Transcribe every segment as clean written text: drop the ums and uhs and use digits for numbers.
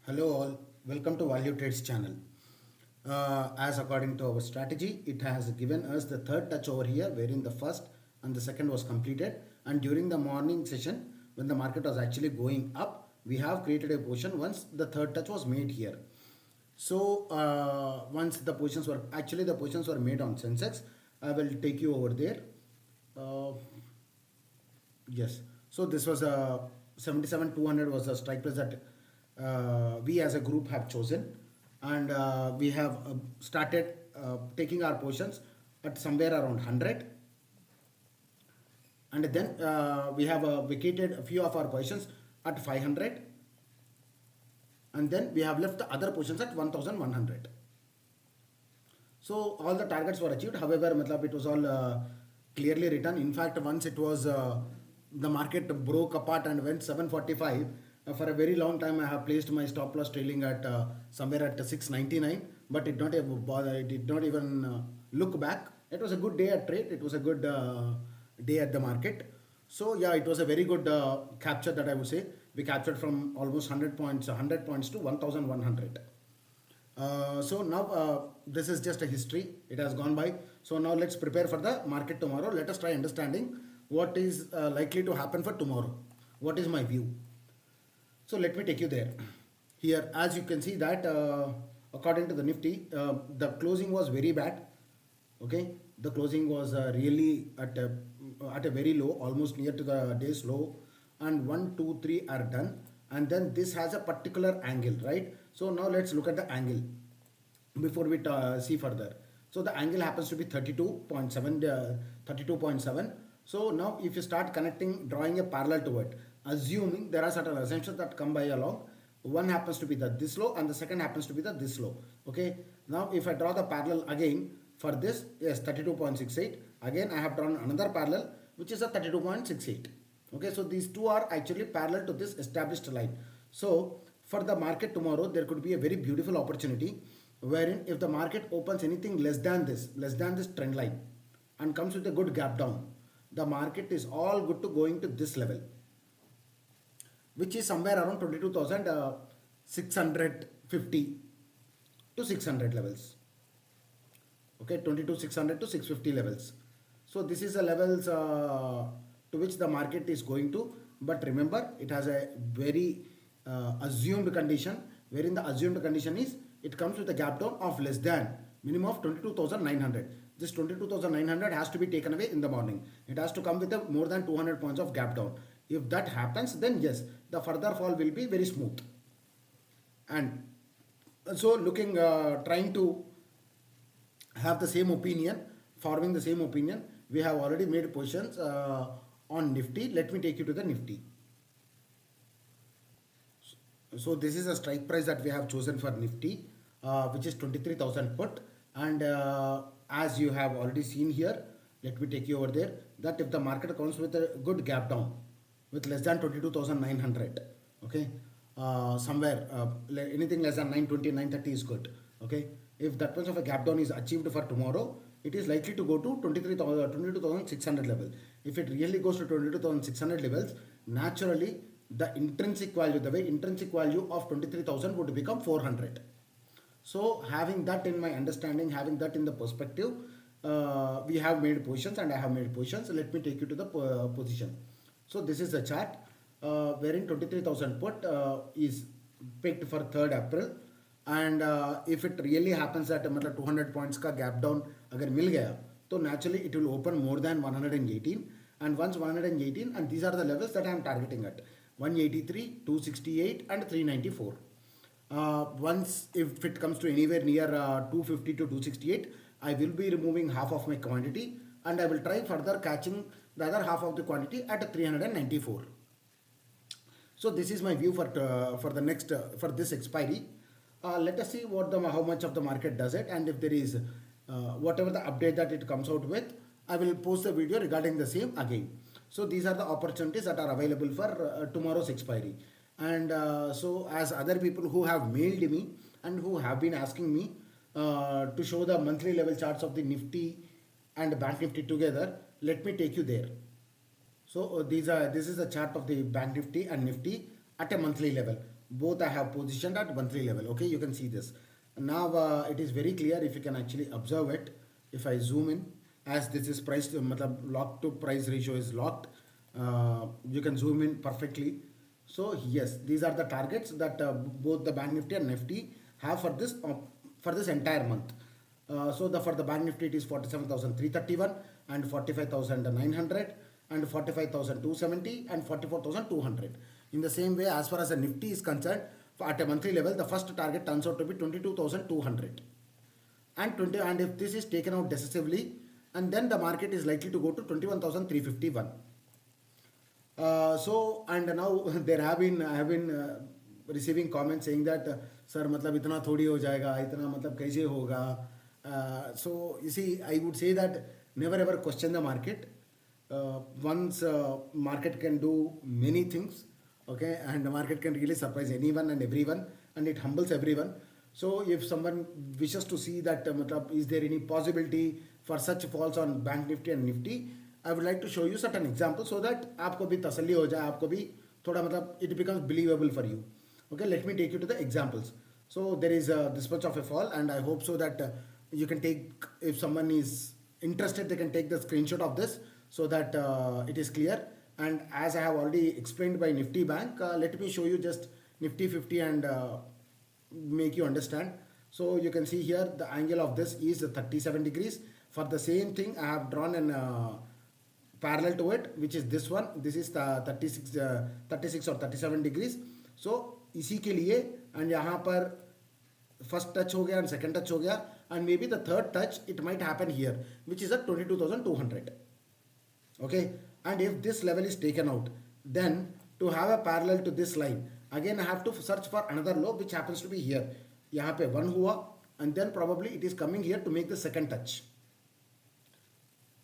Hello all, welcome to Value Trades channel. As according to our strategy, it has given us the third touch over here wherein the first and the second was completed, and during the morning session when the market was actually going up, we have created a position once the third touch was made here. So once the positions were made on sensex, I will take you over there. Uh, Yes. So this was a 77 200 was a strike price that we as a group have chosen, and we have started taking our positions at somewhere around 100, and then we have vacated a few of our positions at 500, and then we have left the other positions at 1100. So all the targets were achieved. However, matlab it was all clearly written. In fact, once it was the market broke apart and went 745. For a very long time, I have placed my stop loss trailing at somewhere at 699, but it not even bother. It did not even look back. It was a good day at trade. It was a good day at the market. So yeah, it was a very good capture that I would say. We captured from almost 100 points to 1100. So now this is just a history. It has gone by. So now let's prepare for the market tomorrow. Let us try understanding what is likely to happen for tomorrow. What is my view? So let me take you there. Here, as you can see that according to the Nifty, the closing was very bad. Okay, the closing was really at a very low, almost near to the day's low, and one, two, three are done, and then this has a particular angle, right? So now let's look at the angle before we see further. So the angle happens to be 32.7, 32.7. So now if you start connecting, drawing a parallel to it, assuming there are certain assumptions that come by along, one happens to be the this low and the second happens to be the this low. Okay, now if I draw the parallel again for this, yes, 32.68, again I have drawn another parallel which is a 32.68. Okay, so these two are actually parallel to this established line. So for the market tomorrow, there could be a very beautiful opportunity wherein if the market opens anything less than this trend line, and comes with a good gap down, the market is all good to going to this level, which is somewhere around 22,650 to 600 levels. Okay, 22,600 to 650 levels. So this is the levels to which the market is going to, but remember it has a very assumed condition, wherein the assumed condition is it comes with a gap down of less than minimum of 22,900. This 22,900 has to be taken away in the morning. It has to come with a more than 200 points of gap down. If that happens, then yes, the further fall will be very smooth. And so looking, trying to have the same opinion, forming the same opinion, we have already made positions on Nifty. Let me take you to the Nifty. So this is a strike price that we have chosen for Nifty, which is 23,000 put. And as you have already seen here, let me take you over there, that if the market comes with a good gap down with less than 22,900, okay, somewhere anything less than 920, 930 is good. Okay, if that much of a gap down is achieved for tomorrow, it is likely to go to 22,600 level. If it really goes to 22,600 levels, naturally the intrinsic value, the way intrinsic value of 23,000 would become 400. So having that in my understanding, having that in the perspective, we have made positions and I have made positions. So let me take you to the position. So this is the chart wherein 23,000 put is picked for 3rd April, and if it really happens that मतलब 200 points का gap down अगर मिल गया, तो naturally it will open more than 118, and once 118, and these are the levels that I am targeting at 183, 268 and 394. Once if it comes to anywhere near 250 to 268, I will be removing half of my quantity and I will try further catching the other half of the quantity at 394. So this is my view for the next for this expiry. Let us see what the how much of the market does it, and if there is whatever the update that it comes out with, I will post the video regarding the same again. So these are the opportunities that are available for tomorrow's expiry. And so as other people who have mailed me and who have been asking me to show the monthly level charts of the Nifty and Bank Nifty together, let me take you there. So this is a chart of the Bank Nifty and Nifty at a monthly level. both I have positioned at monthly level. Okay, you can see this. Now it is very clear if you can actually observe it. If I zoom in, as this is priced, matlab lock to price ratio is locked, you can zoom in perfectly. So yes, these are the targets that both the Bank Nifty and Nifty have for this entire month. So for the Bank Nifty it is 47,331 and 45,900 and 45,270 and 44,200. In the same way, as far as the Nifty is concerned, at a monthly level, the first target turns out to be 22,200 and if this is taken out decisively, and then the market is likely to go to 21,351. So and now I have been receiving comments saying that sir मतलब इतना थोड़ी हो जाएगा इतना मतलब कैसे होगा. So you see, I would say that never ever question the market. Once market can do many things, okay, and the market can really surprise anyone and everyone, and it humbles everyone. So if someone wishes to see that is there any possibility for such falls on Bank Nifty and Nifty, I would like to show you certain examples so that आपको भी तसल्ली हो जाए, आपको भी थोड़ा it becomes believable for you. Okay, let me take you to the examples. So there is this much of a fall, and I hope so that you can take, if someone is interested, they can take the screenshot of this so that it is clear. And as I have already explained by Nifty Bank, let me show you just Nifty 50 and make you understand. So you can see here the angle of this is 37 degrees. For the same thing, I have drawn an parallel to it, which is this one. This is the 36 or 37 degrees. So इसी के लिए, and यहाँ पर first touch हो गया and second touch हो गया, and maybe the third touch it might happen here, which is at 22,200. Okay, and if this level is taken out, then to have a parallel to this line, again I have to search for another low which happens to be here. यहाँ पे one हुआ, and then probably it is coming here to make the second touch.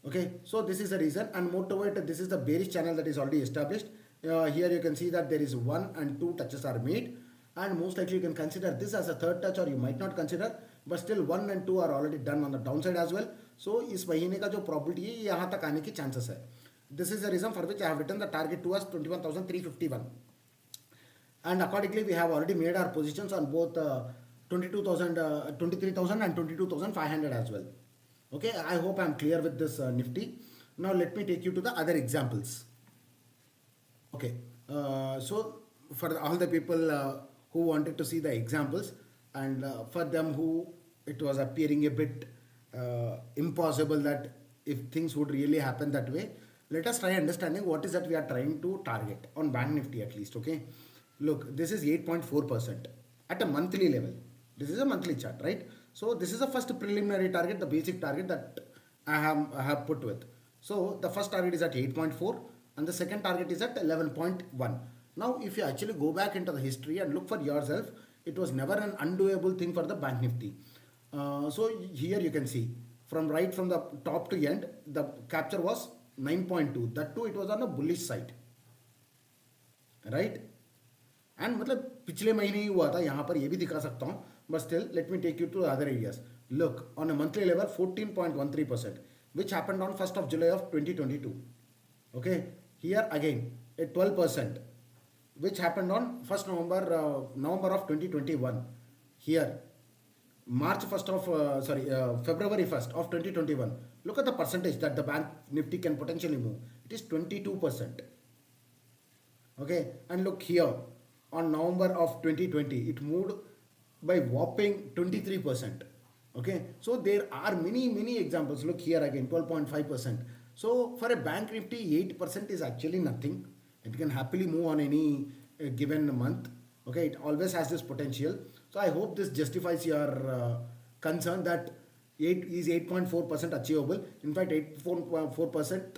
Okay, so this is the reason, and more to it, this is the bearish channel that is already established. Here you can see that there is 1 and 2 touches are made, and most likely you can consider this as a third touch, or you might not consider, but still 1 and 2 are already done on the downside as well. So इस महीने का जो probability है यहाँ तक आने की chances है. This is the reason for which I have written the target to us 21,351, and accordingly we have already made our positions on both 23,000 and 22,500 as well. Okay, I hope I am clear with this Nifty. Now let me take you to the other examples. Okay, so for all the people who wanted to see the examples, and for them who it was appearing a bit impossible that if things would really happen that way, let us try understanding what is that we are trying to target on Bank Nifty at least. Okay, look, this is 8.4% at a monthly level. This is a monthly chart, right? So this is the first preliminary target, the basic target that I have put with. So the first target is at 8.4 and the second target is at 11.1. Now if you actually go back into the history and look for yourself, it was never an undoable thing for the Bank Nifty. So here you can see from the top to end, the capture was 9.2. That too, it was on the bullish side, right? And मतलब पिछले महीने ही हुआ था, यहाँ पर ये भी दिखा सकता हूँ, but still let me take you to other areas. Look, on a monthly level 14.13%, which happened on 1st of July of 2022. Okay, here again a 12%, which happened on 1st November of 2021. Here February 1st of 2021. Look at the percentage that the Bank Nifty can potentially move. It is 22%. Okay, and look here on November of 2020, it moved by whopping 23%. Okay, so there are many examples. Look here again, 12.5%. So for a Bank Nifty, 8% is actually nothing. It can happily move on any given month. Okay, it always has this potential. So I hope this justifies your concern that 8.4% achievable. In fact, 8.4%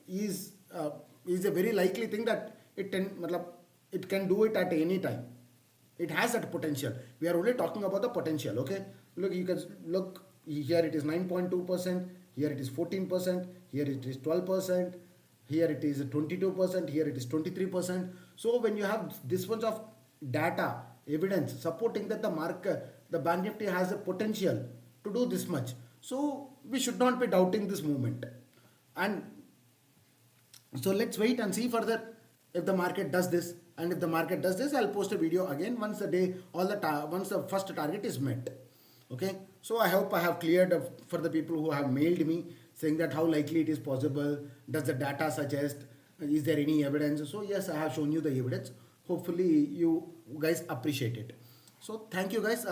is a very likely thing that it can do it at any time. It has that potential. We are only talking about the potential. Okay, look, you can look here. It is 9.2%. Here it is 14%. Here it is 12%. Here it is 22%. Here it is 23%. So when you have this much of data, evidence supporting that the Bank Nifty has the potential to do this much, so we should not be doubting this movement. And so let's wait and see further. if the market does this, and if the market does this, I'll post a video again once the day, once the first target is met. Okay, so I hope I have cleared up for the people who have mailed me saying that how likely it is possible, does the data suggest, is there any evidence? So yes, I have shown you the evidence. Hopefully you guys appreciate it. So thank you guys,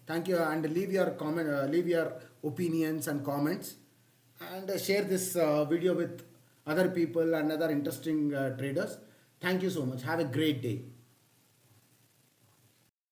thank you, and leave your comment, leave your opinions and comments, and share this video with other people and other interesting traders. Thank you so much. Have a great day.